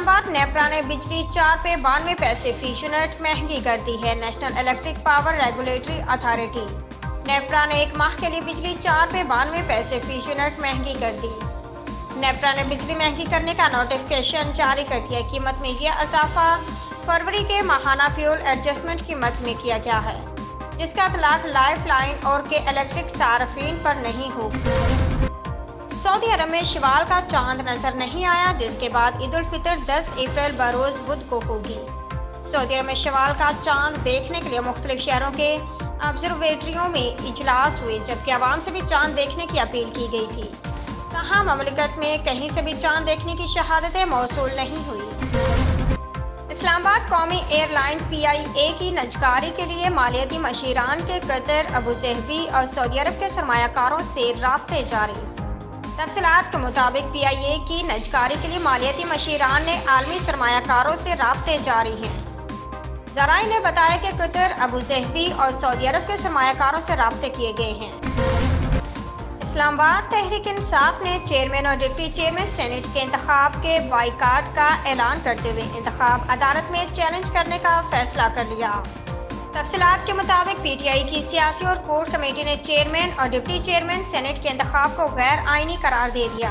اسلام آباد نیپرا نے بجلی 4 پہ 92 پیسے فی یونٹ مہنگی کر دی ہے۔ National electric power regulatory authority NEPRA نے ایک ماہ کے لیے بجلی 4 پہ 92 پیسے فی یونٹ مہنگی کر دی۔ نیپرا نے بجلی مہنگی کرنے کا نوٹیفکیشن جاری کر دیا۔ قیمت میں یہ اضافہ فروری کے ماہانہ فیول ایڈجسٹمنٹ قیمت میں کیا گیا ہے، جس کا اطلاق لائف لائن اور کے الیکٹرک صارفین پر نہیں ہوگا۔ سعودی عرب میں شوال کا چاند نظر نہیں آیا، جس کے بعد عید الفطر 10 اپریل بروز بدھ کو ہوگی۔ سعودی عرب میں شوال کا چاند دیکھنے کے لیے مختلف شہروں کے آبزرویٹریوں میں اجلاس ہوئے، جبکہ عوام سے بھی چاند دیکھنے کی اپیل کی گئی تھی۔ تاہم مملکت میں کہیں سے بھی چاند دیکھنے کی شہادتیں موصول نہیں ہوئی۔ اسلام آباد قومی ایئر لائن PIA کی نجکاری کے لیے مالیاتی مشیران کے قطر، ابوظہبی اور سعودی عرب کے سرمایہ کاروں سے رابطے جاری۔ تفصیلات کے مطابق PIA کی نجکاری کے لیے مالیاتی مشیران نے عالمی سرمایہ کاروں سے رابطے جاری ہیں۔ ذرائع نے بتایا کہ قطر، ابوظہبی اور سعودی عرب کے سرمایہ کاروں سے رابطے کیے گئے ہیں۔ اسلام آباد تحریک انصاف نے چیئرمین اور ڈپٹی چیئرمین سینیٹ کے انتخاب کے بائیکاٹ کا اعلان کرتے ہوئے انتخاب عدالت میں چیلنج کرنے کا فیصلہ کر لیا۔ تفصیلات کے مطابق PTI کی سیاسی اور کورٹ کمیٹی نے چیئرمین اور ڈپٹی چیئرمین سینیٹ کے انتخاب کو غیر آئینی قرار دے دیا۔